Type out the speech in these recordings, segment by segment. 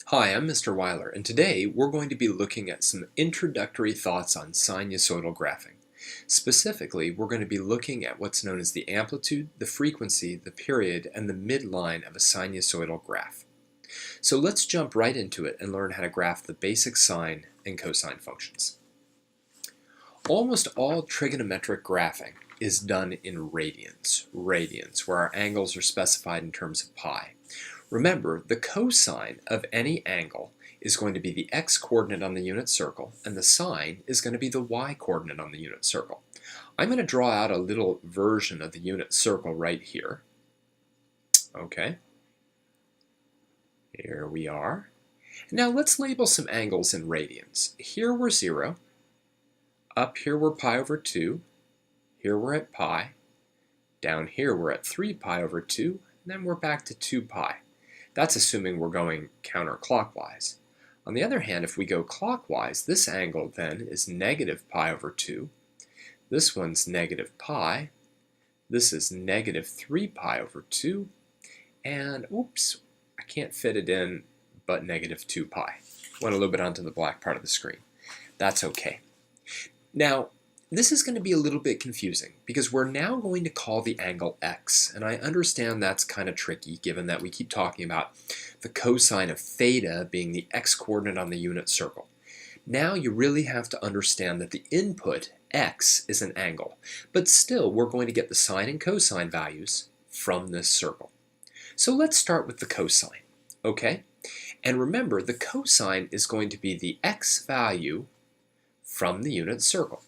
Hi, I'm Mr. Weiler, and today we're going to be looking at some introductory thoughts on sinusoidal graphing. Specifically, we're going to be looking at what's known as the amplitude, the frequency, the period, and the midline of a sinusoidal graph. So let's jump right into it and learn how to graph the basic sine and cosine functions. Almost all trigonometric graphing is done in radians, where our angles are specified in terms of pi. Remember, the cosine of any angle is going to be the x-coordinate on the unit circle, and the sine is going to be the y-coordinate on the unit circle. I'm going to draw out a little version of the unit circle right here. Okay, here we are. Now let's label some angles in radians. Here we're 0, up here we're pi over 2, here we're at pi, down here we're at 3 pi over 2, and then we're back to 2 pi. That's assuming we're going counterclockwise. On the other hand, if we go clockwise, this angle then is negative pi over 2. This one's negative pi. This is negative 3 pi over 2. And, oops, I can't fit it in but negative 2 pi. Went a little bit onto the black part of the screen. That's okay. Now, this is going to be a little bit confusing because we're now going to call the angle x, and I understand that's kind of tricky given that we keep talking about the cosine of theta being the x-coordinate on the unit circle. Now you really have to understand that the input, x, is an angle, but still we're going to get the sine and cosine values from this circle. So let's start with the cosine, okay? And remember, the cosine is going to be the x value from the unit circle.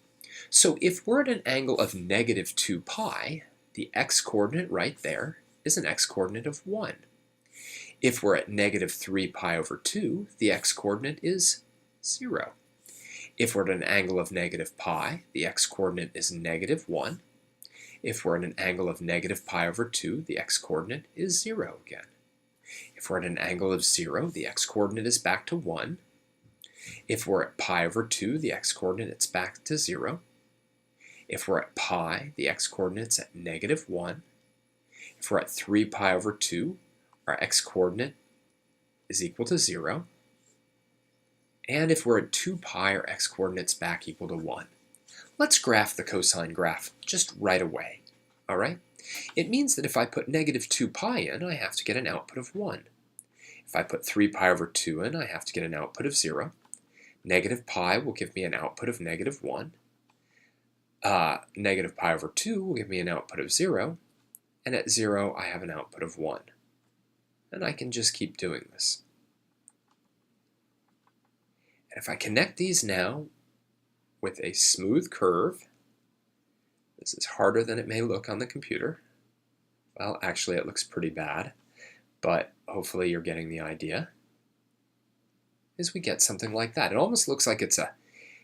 So if we're at an angle of negative 2 pi, the x-coordinate right there is an x-coordinate of 1. If we're at negative 3 pi over 2, the x-coordinate is 0. If we're at an angle of negative pi, the x-coordinate is negative 1. If we're at an angle of negative pi over 2, the x-coordinate is 0 again. If we're at an angle of 0, the x-coordinate is back to 1. If we're at pi over 2, the x-coordinate is back to 0. If we're at pi, the x-coordinate's at negative 1. If we're at 3 pi over 2, our x-coordinate is equal to 0. And if we're at 2 pi, our x-coordinate's back equal to 1. Let's graph the cosine graph just right away. All right? It means that if I put negative 2 pi in, I have to get an output of 1. If I put 3 pi over 2 in, I have to get an output of 0. Negative pi will give me an output of negative 1. Negative pi over 2 will give me an output of 0, and at 0 I have an output of 1. And I can just keep doing this. And if I connect these now with a smooth curve, this is harder than it may look on the computer. Well, actually it looks pretty bad, but hopefully you're getting the idea. Is we get something like that. It almost looks like it's a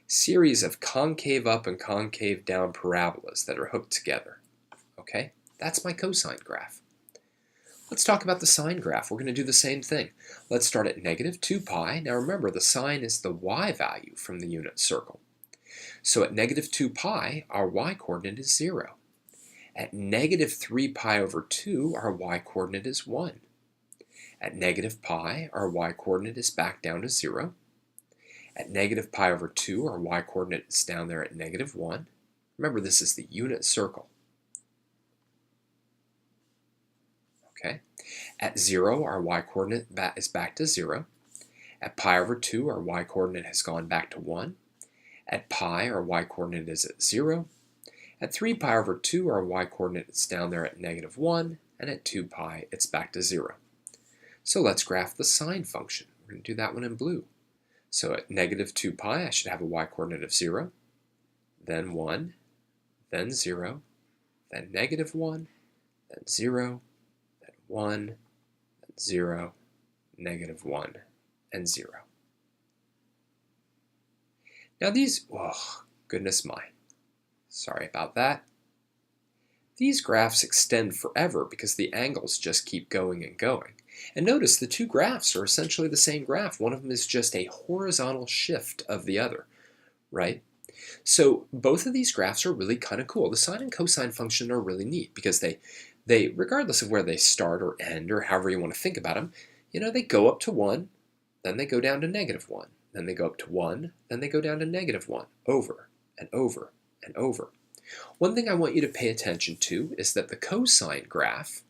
series of concave up and concave down parabolas that are hooked together. Okay, that's my cosine graph. Let's talk about the sine graph. We're going to do the same thing. Let's start at negative 2 pi. Now remember, the sine is the y value from the unit circle. So at negative 2 pi, our y-coordinate is 0. At negative 3 pi over 2, our y-coordinate is 1. At negative pi, our y-coordinate is back down to 0. At negative pi over 2, our y-coordinate is down there at negative 1. Remember, this is the unit circle. Okay. At 0, our y-coordinate is back to 0. At pi over 2, our y-coordinate has gone back to 1. At pi, our y-coordinate is at 0. At 3 pi over 2, our y-coordinate is down there at negative 1. And at 2 pi, it's back to 0. So let's graph the sine function. We're going to do that one in blue. So at negative 2 pi, I should have a y-coordinate of 0, then 1, then 0, then negative 1, then 0, then 1, then 0, negative 1, and 0. Now these, oh, goodness my, sorry about that. These graphs extend forever because the angles just keep going and going. And notice the two graphs are essentially the same graph. One of them is just a horizontal shift of the other, right? So both of these graphs are really kind of cool. The sine and cosine function are really neat because they regardless of where they start or end or however you want to think about them, they go up to 1, then they go down to -1, then they go up to 1, then they go down to -1, over and over and over. One thing I want you to pay attention to is that the cosine graph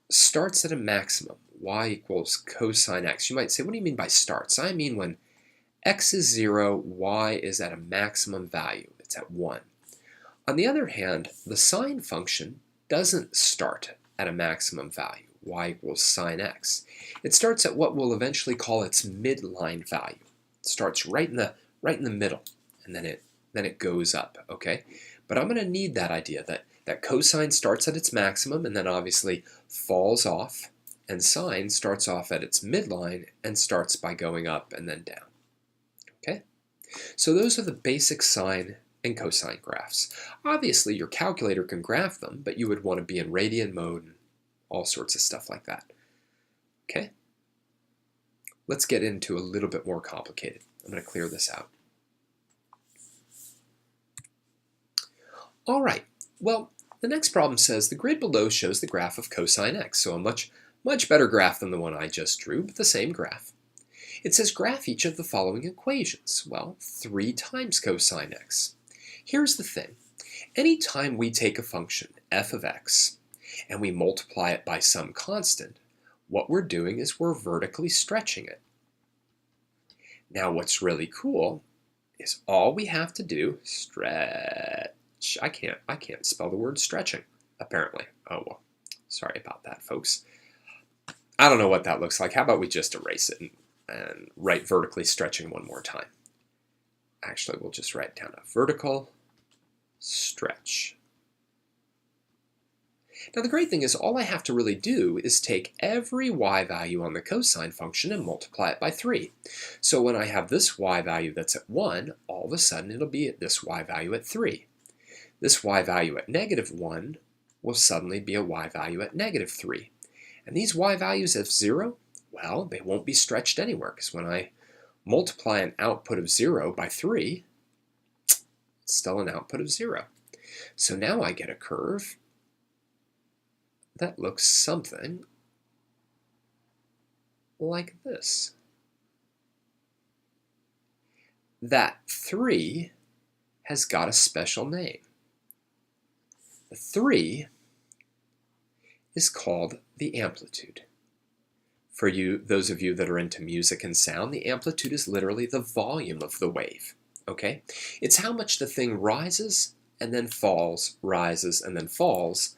starts at a maximum, y equals cosine x. You might say, what do you mean by starts? I mean when x is 0, y is at a maximum value. It's at 1. On the other hand, the sine function doesn't start at a maximum value, y equals sine x. It starts at what we'll eventually call its midline value. It starts right in the middle, and then it goes up, okay? But I'm going to need that idea that cosine starts at its maximum and then obviously falls off, and sine starts off at its midline and starts by going up and then down. Okay? So those are the basic sine and cosine graphs. Obviously your calculator can graph them, but you would want to be in radian mode and all sorts of stuff like that. Okay? Let's get into a little bit more complicated. I'm going to clear this out. All right, well, the next problem says the grid below shows the graph of cosine x, so a much better graph than the one I just drew, but the same graph. It says graph each of the following equations. Well, 3 times cosine x. Here's the thing. Anytime we take a function, f of x, and we multiply it by some constant, what we're doing is we're vertically stretching it. Now, what's really cool is all we have to do, stretch. I can't spell the word stretching, apparently. Oh, well, sorry about that, folks. I don't know what that looks like. How about we just erase it and write vertically stretching one more time? Actually, we'll just write down a vertical stretch. Now, the great thing is all I have to really do is take every y value on the cosine function and multiply it by 3. So when I have this y value that's at 1, all of a sudden it'll be at this y value at 3. This y value at -1 will suddenly be a y value at -3. And these y values at 0, well, they won't be stretched anywhere, because when I multiply an output of 0 by 3, it's still an output of 0. So now I get a curve that looks something like this. That 3 has got a special name. The 3 is called the amplitude. For you, those of you that are into music and sound, the amplitude is literally the volume of the wave, okay? It's how much the thing rises and then falls, rises and then falls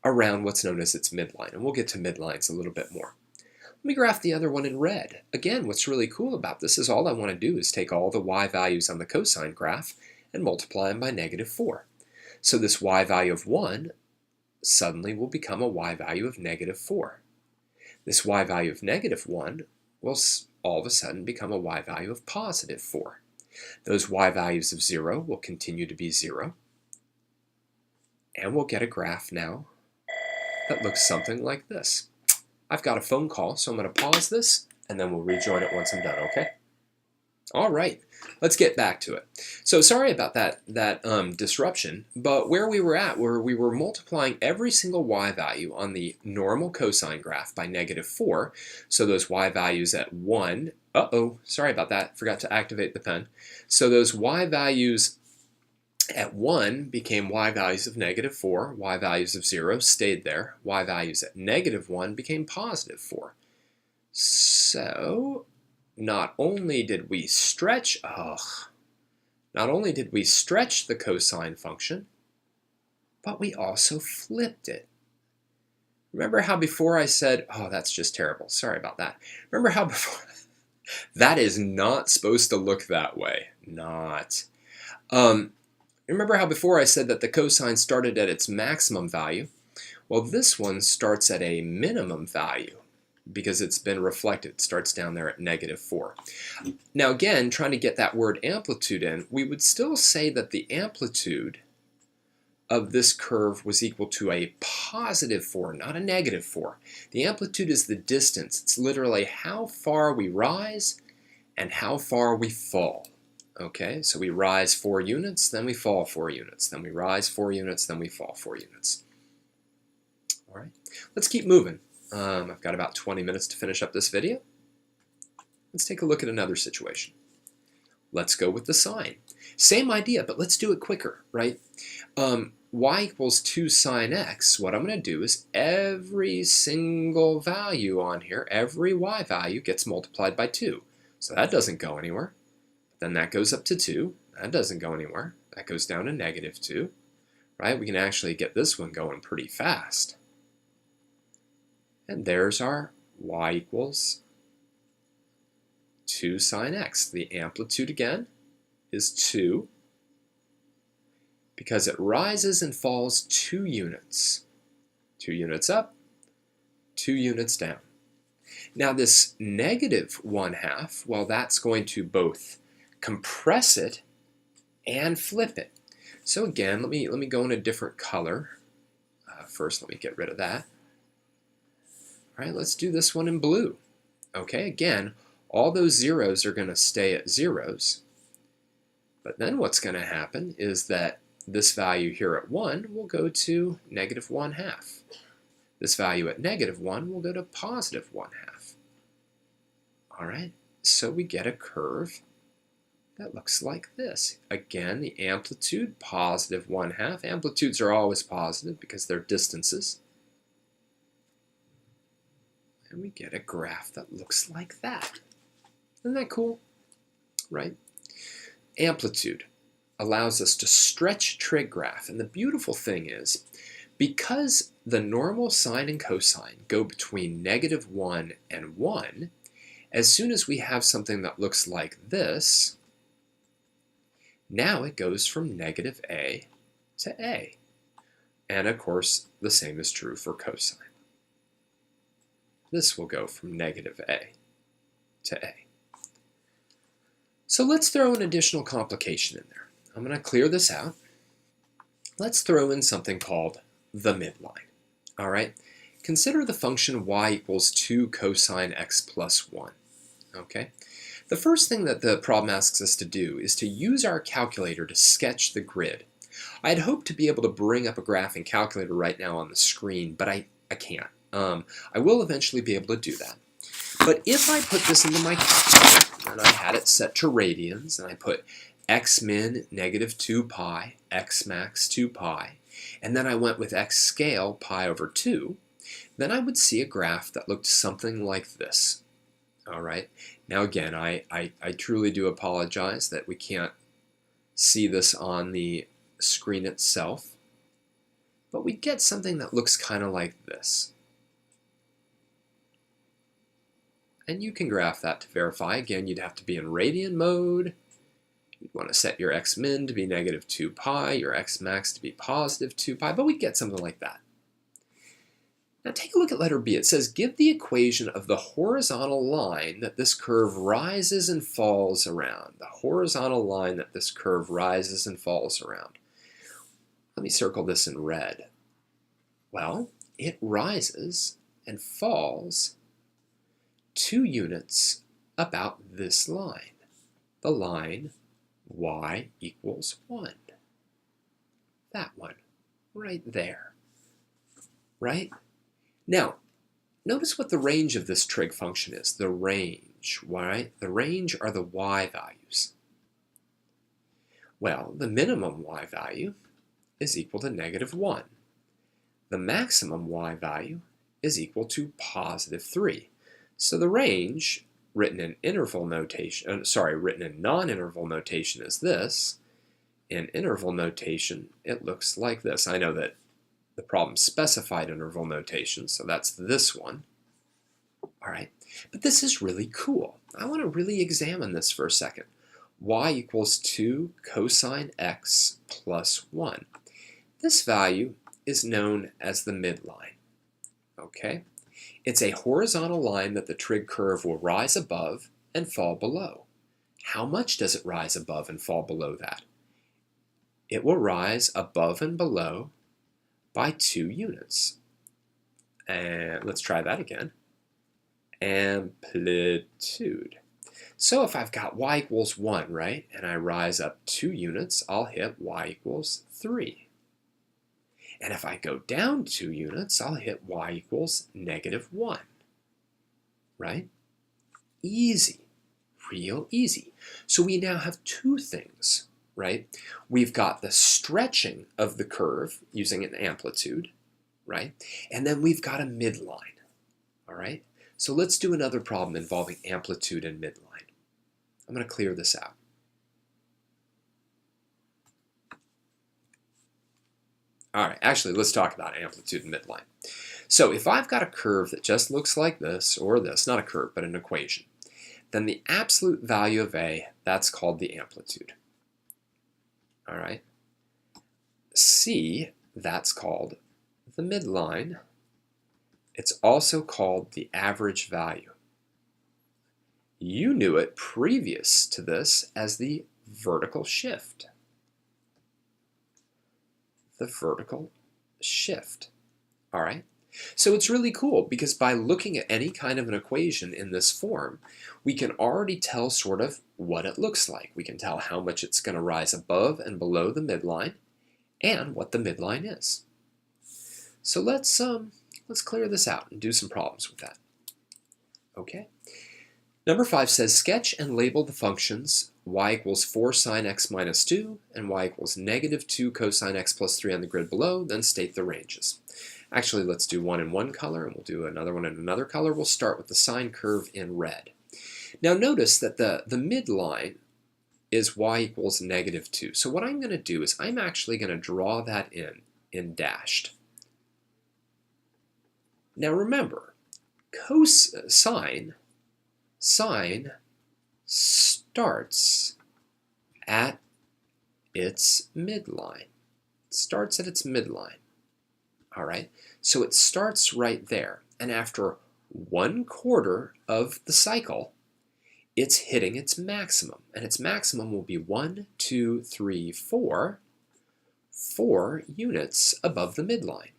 around what's known as its midline, and we'll get to midlines a little bit more. Let me graph the other one in red. Again, what's really cool about this is all I want to do is take all the y values on the cosine graph and multiply them by -4. So this y value of 1 suddenly will become a y value of -4. This y value of -1 will all of a sudden become a y value of +4. Those y values of 0 will continue to be 0. And we'll get a graph now that looks something like this. I've got a phone call, so I'm going to pause this, and then we'll rejoin it once I'm done, okay? All right, let's get back to it. So sorry about that disruption, but where we were at, where we were multiplying every single y value on the normal cosine graph by -4, so those y values at 1, sorry about that, forgot to activate the pen. So those y values at 1 became y values of -4, y values of 0 stayed there, y values at -1 became +4. So not only did we stretch the cosine function, but we also flipped it. Remember how before I said, oh, that's just terrible, sorry about that. Remember how before, that is not supposed to look that way, not. Remember how before I said that the cosine started at its maximum value? Well, this one starts at a minimum value because it's been reflected. It starts down there at -4. Now again, trying to get that word amplitude in, we would still say that the amplitude of this curve was equal to a +4, not a -4. The amplitude is the distance. It's literally how far we rise and how far we fall. Okay, so we rise 4 units, then we fall 4 units, then we rise 4 units, then we fall 4 units. All right, let's keep moving. I've got about 20 minutes to finish up this video. Let's take a look at another situation. Let's go with the sine. Same idea, but let's do it quicker, right? Y equals 2 sine x. What I'm going to do is every single value on here, every y value gets multiplied by 2. So that doesn't go anywhere. Then that goes up to 2. That doesn't go anywhere. That goes down to -2. Right? We can actually get this one going pretty fast. And there's our y equals 2 sine x. The amplitude again is 2 because it rises and falls 2 units. 2 units up, 2 units down. Now this -1/2, well, that's going to both compress it and flip it. So again, let me go in a different color. First, let me get rid of that. All right, let's do this one in blue. Okay, again, all those zeros are going to stay at zeros. But then what's going to happen is that this value here at 1 will go to -1/2. This value at -1 will go to +1/2. All right, so we get a curve that looks like this. Again, the amplitude, +1/2. Amplitudes are always positive because they're distances. And we get a graph that looks like that. Isn't that cool? Right? Amplitude allows us to stretch trig graph. And the beautiful thing is, because the normal sine and cosine go between -1 and 1, as soon as we have something that looks like this, now it goes from -a to a. And of course, the same is true for cosine. This will go from -a to a. So let's throw an additional complication in there. I'm going to clear this out. Let's throw in something called the midline. All right? Consider the function y equals 2 cosine x plus 1. Okay? The first thing that the problem asks us to do is to use our calculator to sketch the grid. I'd hoped to be able to bring up a graphing calculator right now on the screen, but I can't. I will eventually be able to do that. But if I put this into my calculator, and I had it set to radians, and I put x min -2 pi, x max 2 pi, and then I went with x scale pi over 2, then I would see a graph that looked something like this. All right. Now again, I truly do apologize that we can't see this on the screen itself, but we get something that looks kind of like this. And you can graph that to verify. Again, you'd have to be in radian mode. You'd want to set your x min to be -2 pi, your x max to be +2 pi, but we get something like that. Now take a look at letter B. It says, give the equation of the horizontal line that this curve rises and falls around. The horizontal line that this curve rises and falls around. Let me circle this in red. Well, it rises and falls 2 units about this line. The line y equals 1. That one, right there. Right? Now, notice what the range of this trig function is. The range, right? The range are the y values. Well, the minimum y value is equal to -1. The maximum y value is equal to +3. So the range, written in interval notation, written in non-interval notation is this. In interval notation, it looks like this. I know that the problem specified interval notation, so that's this one. All right, but this is really cool. I want to really examine this for a second. Y equals 2 cosine x plus 1. This value is known as the midline. Okay, it's a horizontal line that the trig curve will rise above and fall below. How much does it rise above and fall below that? It will rise above and below by 2 units. And let's try that again. Amplitude. So if I've got y equals 1, right, and I rise up 2 units, I'll hit y equals 3. And if I go down 2 units, I'll hit y equals -1. Right? Easy. Real easy. So we now have two things, right? We've got the stretching of the curve using an amplitude, right? And then we've got a midline, all right? So let's do another problem involving amplitude and midline. I'm going to clear this out. All right, actually, let's talk about amplitude and midline. So if I've got a curve that just looks like this, or this, not a curve, but an equation, then the absolute value of A, that's called the amplitude. All right. C, that's called the midline. It's also called the average value. You knew it previous to this as the vertical shift. The vertical shift. All right. So it's really cool because by looking at any kind of an equation in this form, we can already tell sort of what it looks like. We can tell how much it's going to rise above and below the midline and what the midline is. So let's clear this out and do some problems with that. Okay. Number 5 says sketch and label the functions y equals 4 sine x minus 2 and y equals negative 2 cosine x plus 3 on the grid below, then state the ranges. Actually, let's do one in one color, and we'll do another one in another color. We'll start with the sine curve in red. Now notice that the midline is y equals negative 2. So what I'm going to do is I'm actually going to draw that in dashed. Now remember, sine starts at its midline. It starts at its midline. All right, so it starts right there, and after 1/4 of the cycle, it's hitting its maximum, and its maximum will be 1, 2, 3, 4 units above the midline.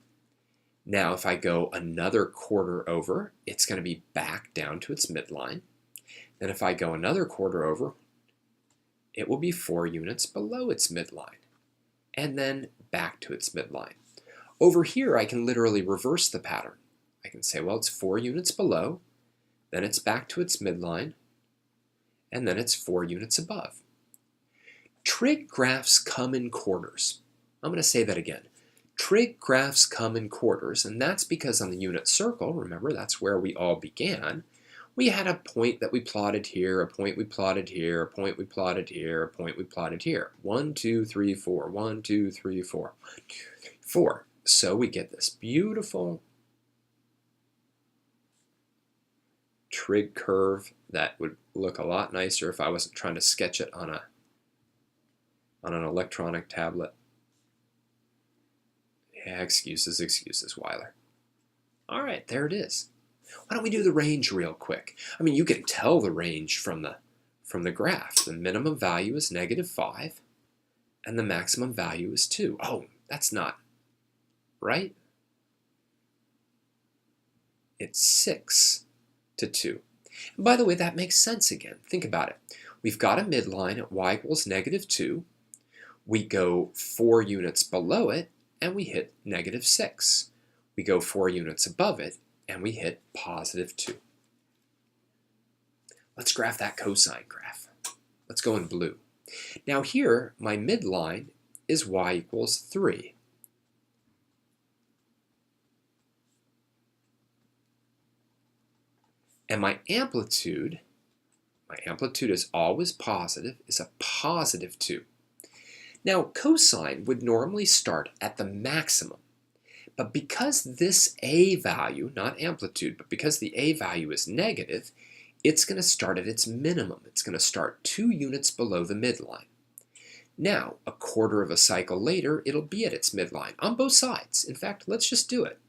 Now, if I go another quarter over, it's going to be back down to its midline. Then if I go another quarter over, it will be 4 units below its midline, and then back to its midline. Over here, I can literally reverse the pattern. I can say, well, it's 4 units below, then it's back to its midline, and then it's 4 units above. Trig graphs come in quarters. I'm going to say that again. Trig graphs come in quarters, and that's because on the unit circle, remember, that's where we all began, we had a point that we plotted here, a point we plotted here, a point we plotted here, a point we plotted here. 1, 2, 3, 4, 1, 2, 3, 4, 1, 2, 3, 4. So we get this beautiful trig curve that would look a lot nicer if I wasn't trying to sketch it on an electronic tablet. Yeah, excuses, Weiler. All right, there it is. Why don't we do the range real quick? I mean, you can tell the range from the graph. The minimum value is -5, and the maximum value is 2. Oh, that's not right. It's 6 to 2. And by the way, that makes sense again. Think about it. We've got a midline at y equals -2. We go 4 units below it, and we hit -6. We go 4 units above it, and we hit +2. Let's graph that cosine graph. Let's go in blue. Now here, my midline is y equals 3. And my amplitude is always positive, is a +2. Now, cosine would normally start at the maximum. But because this A value, not amplitude, but because the A value is negative, it's going to start at its minimum. It's going to start 2 units below the midline. Now, a quarter of a cycle later, it'll be at its midline on both sides. In fact, let's just do it.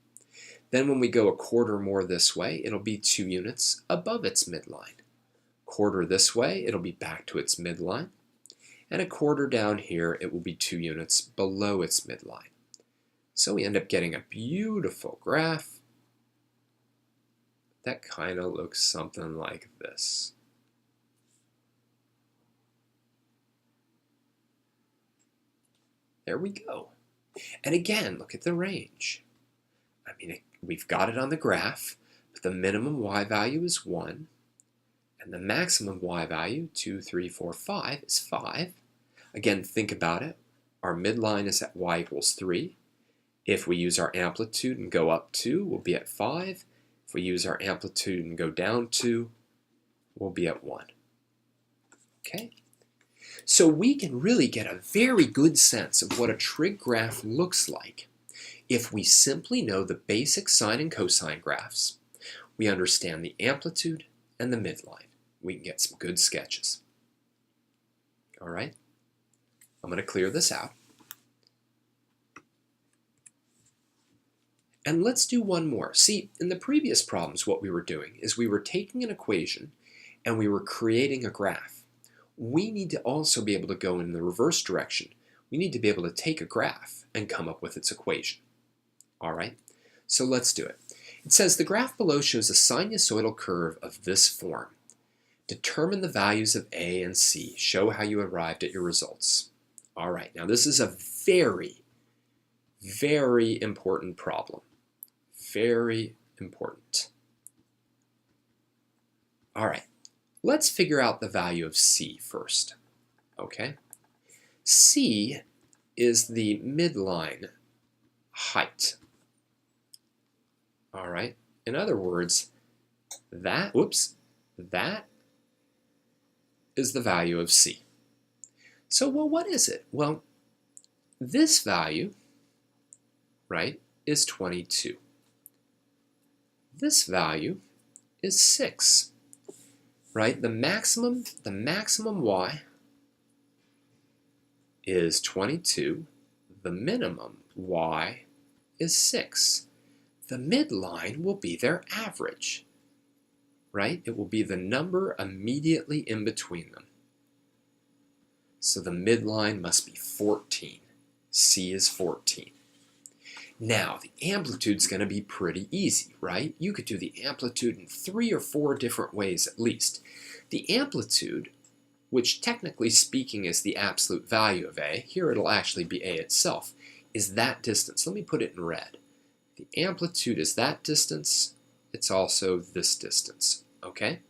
Then when we go a quarter more this way, it'll be 2 units above its midline. Quarter this way, it'll be back to its midline. And a quarter down here, it will be 2 units below its midline. So we end up getting a beautiful graph that kind of looks something like this. There we go. And again, look at the range. I mean, we've got it on the graph, but the minimum y value is 1, And the maximum y value, 2, 3, 4, 5, is 5. Again, think about it. Our midline is at y equals 3. If we use our amplitude and go up 2, we'll be at 5. If we use our amplitude and go down 2, we'll be at 1. Okay? So we can really get a very good sense of what a trig graph looks like if we simply know the basic sine and cosine graphs, we understand the amplitude and the midline. We can get some good sketches. All right? I'm going to clear this out. And let's do one more. See, in the previous problems, what we were doing is we were taking an equation and we were creating a graph. We need to also be able to go in the reverse direction. We need to be able to take a graph and come up with its equation. All right? So let's do it. It says the graph below shows a sinusoidal curve of this form. Determine the values of A and C. Show how you arrived at your results. All right, now this is a very, very important problem. Very important. All right, let's figure out the value of C first. Okay? C is the midline height. All right? In other words, that is the value of C. So, well, what is it? Well, this value, right, is 22. This value is 6, right? The maximum y is 22. The minimum y is 6. The midline will be their average, right? It will be the number immediately in between them. So the midline must be 14. C is 14. Now, the amplitude's going to be pretty easy, right? You could do the amplitude in 3 or 4 different ways at least. The amplitude, which technically speaking is the absolute value of A, here it'll actually be A itself, is that distance. Let me put it in red. The amplitude is that distance. It's also this distance, okay?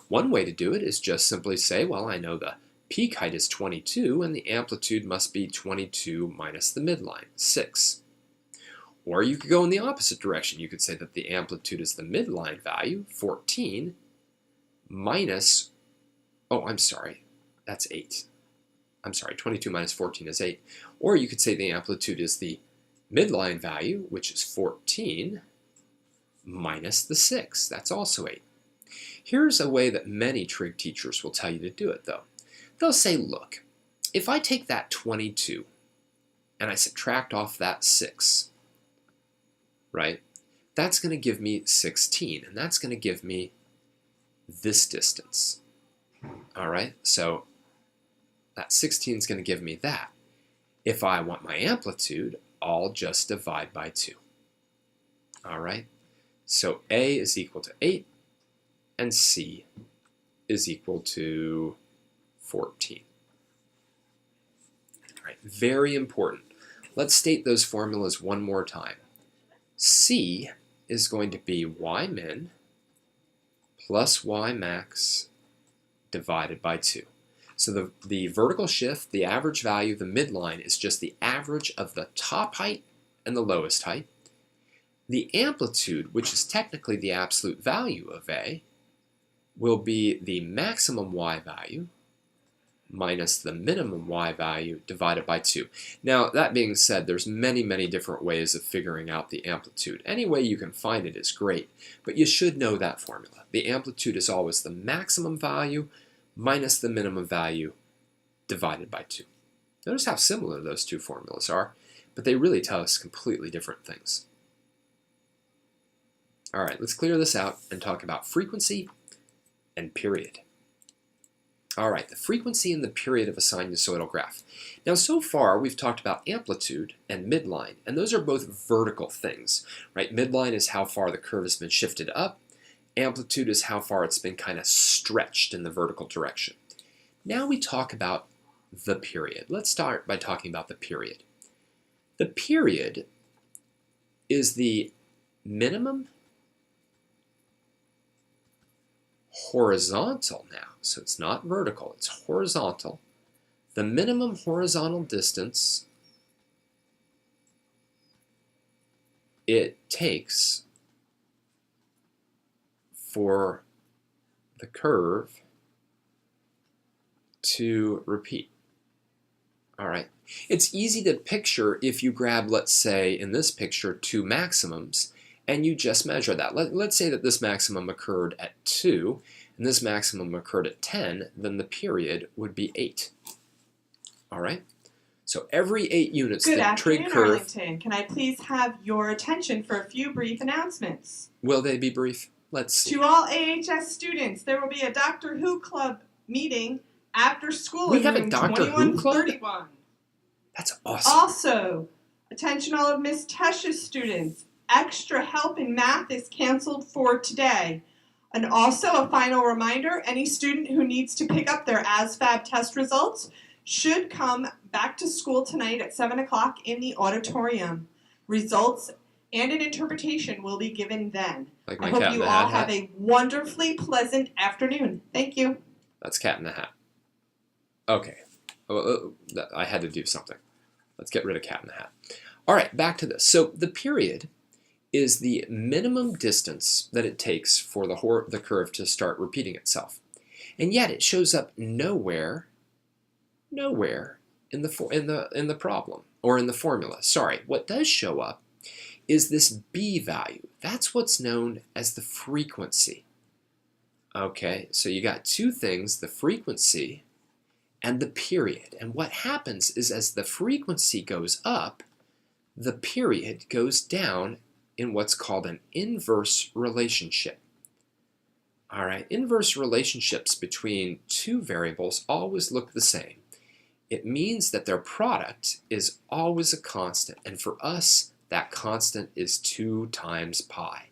One way to do it is just simply say, well, I know the peak height is 22, and the amplitude must be 22 minus the midline, 6. Or you could go in the opposite direction. You could say that the amplitude is the midline value, 14, minus, that's 8. 22 minus 14 is 8. Or you could say the amplitude is the midline value, which is 14, minus the 6. That's also 8. Here's a way that many trig teachers will tell you to do it, though. They'll say, look, if I take that 22 and I subtract off that 6, right, that's going to give me 16, and that's going to give me this distance. All right, so that 16 is going to give me that. If I want my amplitude, I'll just divide by 2. All right, so A is equal to 8, and C is equal to 14. All right, very important. Let's state those formulas one more time. C is going to be y min plus y max divided by 2. So the vertical shift, the average value, the midline is just the average of the top height and the lowest height. The amplitude, which is technically the absolute value of A, will be the maximum y value minus the minimum y value divided by 2. Now, that being said, there's many, many different ways of figuring out the amplitude. Any way you can find it is great, but you should know that formula. The amplitude is always the maximum value minus the minimum value divided by 2. Notice how similar those two formulas are, but they really tell us completely different things. All right, let's clear this out and talk about frequency and period. All right, the frequency and the period of a sinusoidal graph. Now, so far, we've talked about amplitude and midline, and those are both vertical things, right? Midline is how far the curve has been shifted up. Amplitude is how far it's been kind of stretched in the vertical direction. Now we talk about the period. Let's start by talking about the period. The period is the minimum horizontal now, so it's not vertical, it's horizontal. The minimum horizontal distance it takes for the curve to repeat. All right. It's easy to picture if you grab, let's say, in this picture, two maximums, and you just measure that. Let's say that this maximum occurred at 2, and this maximum occurred at 10, then the period would be 8. All right? So every 8 units, Good the trig afternoon, curve... Arlington. Can I please have your attention for a few brief announcements? Will they be brief? Let's see. To all AHS students, there will be a Doctor Who Club meeting after school We in have a room Doctor Who Club? 2131. That's awesome. Also, attention all of Miss Tesch's students, extra help in math is canceled for today. And also a final reminder, any student who needs to pick up their ASVAB test results should come back to school tonight at 7 o'clock in the auditorium. Results and an interpretation will be given then. Like I my cat hope in you the all hat. have a wonderfully pleasant afternoon. Thank you. That's Cat in the Hat. Okay. I had to do something. Let's get rid of Cat in the Hat. All right, back to this. So the period is the minimum distance that it takes for the curve to start repeating itself. And yet it shows up nowhere in the problem or in the formula. Sorry, what does show up is this b value. That's what's known as the frequency. Okay, so you got two things, the frequency and the period. And what happens is as the frequency goes up, the period goes down in what's called an inverse relationship. All right, inverse relationships between two variables always look the same. It means that their product is always a constant, and for us, that constant is 2 times pi.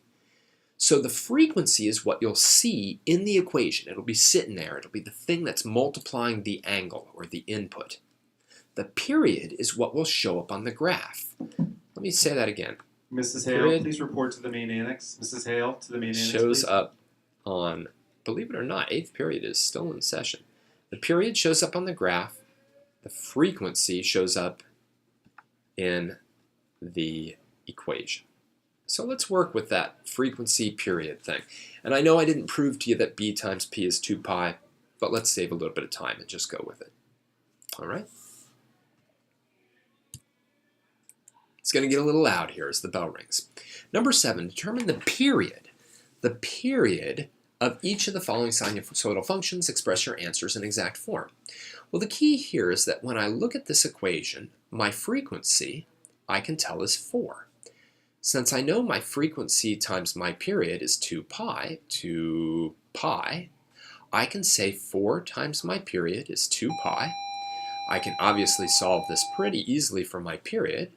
So the frequency is what you'll see in the equation. It'll be sitting there. It'll be the thing that's multiplying the angle or the input. The period is what will show up on the graph. Let me say that again. Mrs. Hale, please report to the main annex. Mrs. Hale, to the main annex, shows please. up on, believe it or not, 8th period is still in session. The period shows up on the graph. The frequency shows up in the equation. So let's work with that frequency period thing. And I know I didn't prove to you that b times p is 2 pi, but let's save a little bit of time and just go with it. All right? It's going to get a little loud here as the bell rings. Number 7, determine the period. The period of each of the following sinusoidal functions. Express your answers in exact form. Well, the key here is that when I look at this equation, my frequency, I can tell is 4. Since I know my frequency times my period is 2 pi, I can say 4 times my period is 2 pi. I can obviously solve this pretty easily for my period,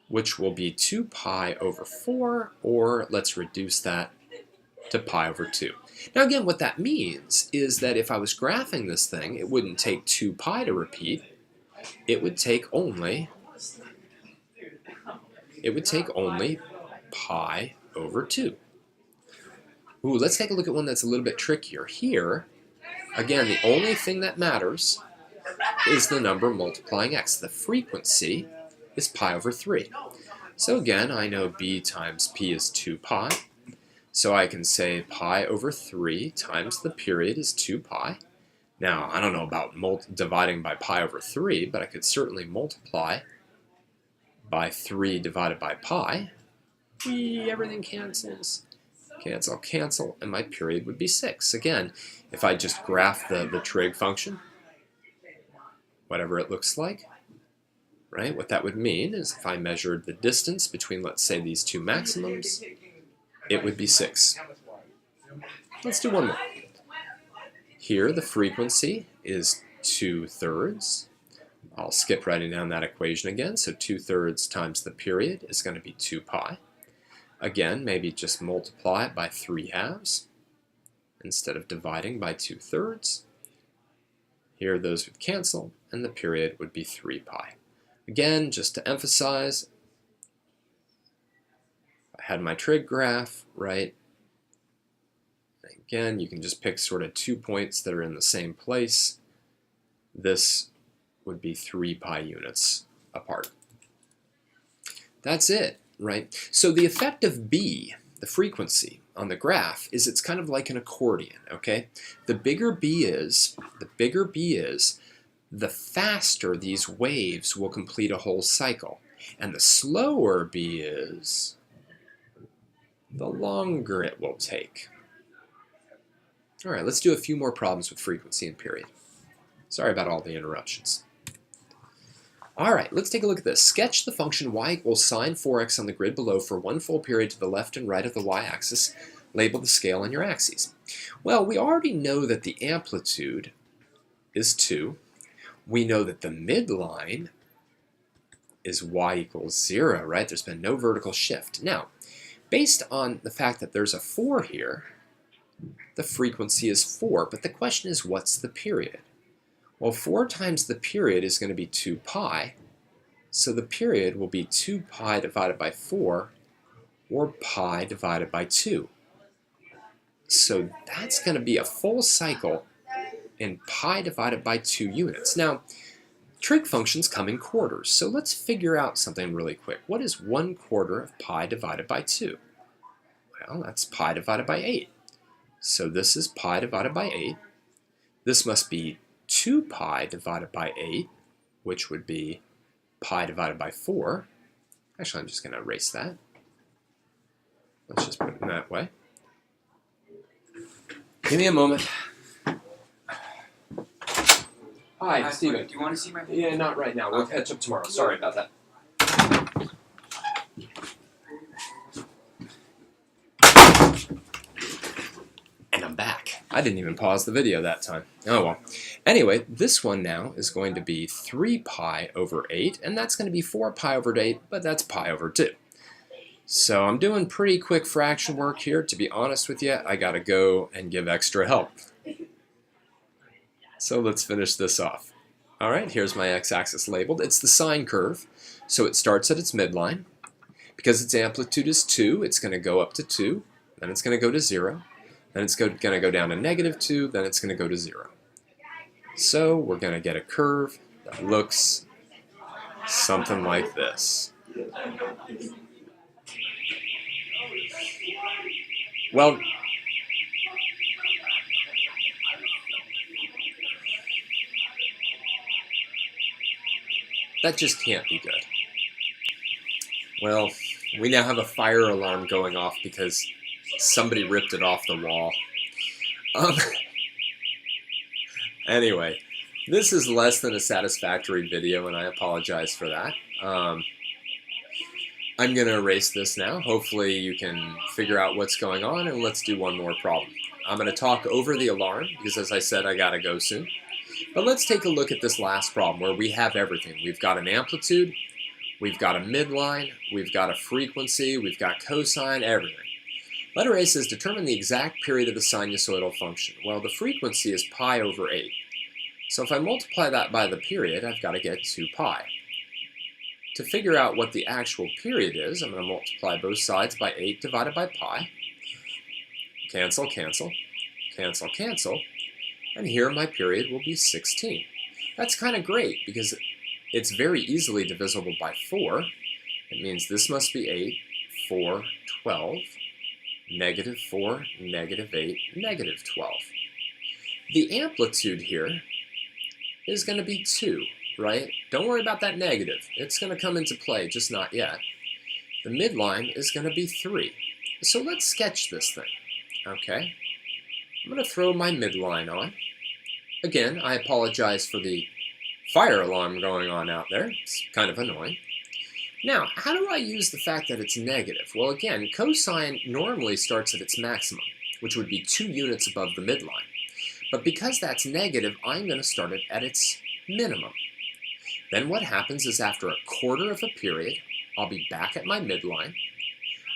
which will be 2 pi over 4, or let's reduce that to pi over 2. Now again, what that means is that if I was graphing this thing, it wouldn't take 2 pi to repeat. It would take only pi over 2. Ooh, let's take a look at one that's a little bit trickier. Here, again, the only thing that matters is the number multiplying x. The frequency is pi over 3. So again, I know b times p is 2 pi. So I can say pi over 3 times the period is 2 pi. Now, I don't know about dividing by pi over 3, but I could certainly multiply by 3 divided by pi. Everything cancels. Cancel, cancel, and my period would be 6. Again, if I just graph the trig function, whatever it looks like, right? What that would mean is if I measured the distance between, let's say, these two maximums, it would be 6. Let's do one more. Here, the frequency is 2/3. I'll skip writing down that equation again. So 2/3 times the period is going to be 2 pi. Again, maybe just multiply it by 3/2 instead of dividing by 2/3. Here, those would cancel, and the period would be 3 pi. Again, just to emphasize, I had my trig graph, right? Again, you can just pick sort of 2 points that are in the same place. This would be 3 pi units apart. That's it, right? So the effect of B, the frequency, on the graph is it's kind of like an accordion, okay? The bigger B is, the faster these waves will complete a whole cycle. And the slower B is, the longer it will take. All right, let's do a few more problems with frequency and period. Sorry about all the interruptions. All right, let's take a look at this. Sketch the function y equals sine 4x on the grid below for one full period to the left and right of the y-axis. Label the scale on your axes. Well, we already know that the amplitude is 2. We know that the midline is y equals 0, right? There's been no vertical shift. Now, based on the fact that there's a 4 here, the frequency is 4, but the question is, what's the period? Well, 4 times the period is going to be 2 pi, so the period will be 2 pi divided by 4, or pi divided by 2. So that's going to be a full cycle in pi divided by 2 units. Now, trig functions come in quarters, so let's figure out something really quick. What is 1/4 of pi divided by 2? Well, that's pi divided by 8. So this is pi divided by 8. This must be 2 pi divided by 8, which would be pi divided by 4. Actually, I'm just going to erase that. Let's just put it in that way. Give me a moment. Hi, Steven. Do you want to see my video? Yeah, not right now. We'll catch up tomorrow. Sorry about that. And I'm back. I didn't even pause the video that time. Oh well. Anyway, this one now is going to be 3 pi over 8, and that's going to be 4 pi over 8, but that's pi over 2. So I'm doing pretty quick fraction work here. To be honest with you, I got to go and give extra help. So let's finish this off. All right, here's my x-axis labeled. It's the sine curve, so it starts at its midline. Because its amplitude is 2, it's going to go up to 2, then it's going to go to 0, then it's going to go down to -2, then it's going to go to 0. So we're going to get a curve that looks something like this. Well, that just can't be good. Well, we now have a fire alarm going off because somebody ripped it off the wall. Anyway, this is less than a satisfactory video, and I apologize for that. I'm going to erase this now. Hopefully you can figure out what's going on, and let's do one more problem. I'm going to talk over the alarm because, as I said, I got to go soon. But let's take a look at this last problem where we have everything. We've got an amplitude, we've got a midline, we've got a frequency, we've got cosine, everything. Letter A says determine the exact period of the sinusoidal function. Well, the frequency is pi over 8. So if I multiply that by the period, I've got to get 2 pi. To figure out what the actual period is, I'm going to multiply both sides by 8 divided by pi. Cancel, cancel, cancel, cancel. And here my period will be 16. That's kind of great because it's very easily divisible by 4. It means this must be 8, 4, 12, -4, -8, -12. The amplitude here is going to be 2, right? Don't worry about that negative. It's going to come into play, just not yet. The midline is going to be 3. So let's sketch this thing, okay? I'm going to throw my midline on. Again, I apologize for the fire alarm going on out there. It's kind of annoying. Now, how do I use the fact that it's negative? Well, again, cosine normally starts at its maximum, which would be 2 units above the midline. But because that's negative, I'm going to start it at its minimum. Then what happens is after 1/4 of a period, I'll be back at my midline.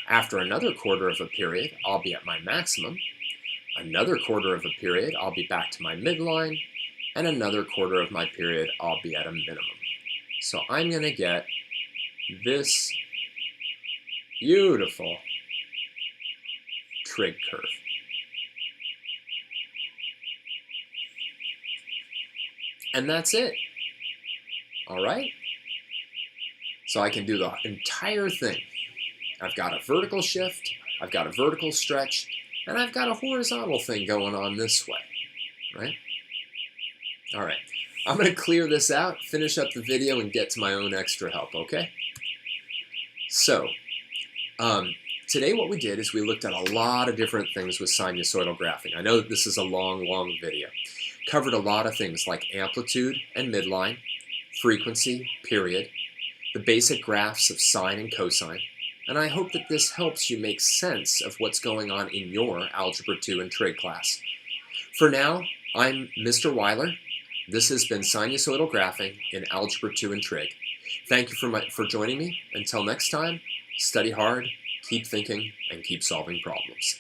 After another 1/4 of a period, I'll be at my maximum. Another 1/4 of a period, I'll be back to my midline. And another 1/4 of my period, I'll be at a minimum. So I'm going to get this beautiful trig curve. And that's it. All right? So I can do the entire thing. I've got a vertical shift, I've got a vertical stretch, and I've got a horizontal thing going on this way, right? All right, I'm going to clear this out, finish up the video, and get to my own extra help, okay? So, today what we did is we looked at a lot of different things with sinusoidal graphing. I know that this is a long video. Covered a lot of things like amplitude and midline, frequency, period, the basic graphs of sine and cosine, and I hope that this helps you make sense of what's going on in your Algebra 2 and Trig class. For now, I'm Mr. Weiler. This has been Sinusoidal Graphing in Algebra 2 and Trig. Thank you for joining me. Until next time, study hard, keep thinking, and keep solving problems.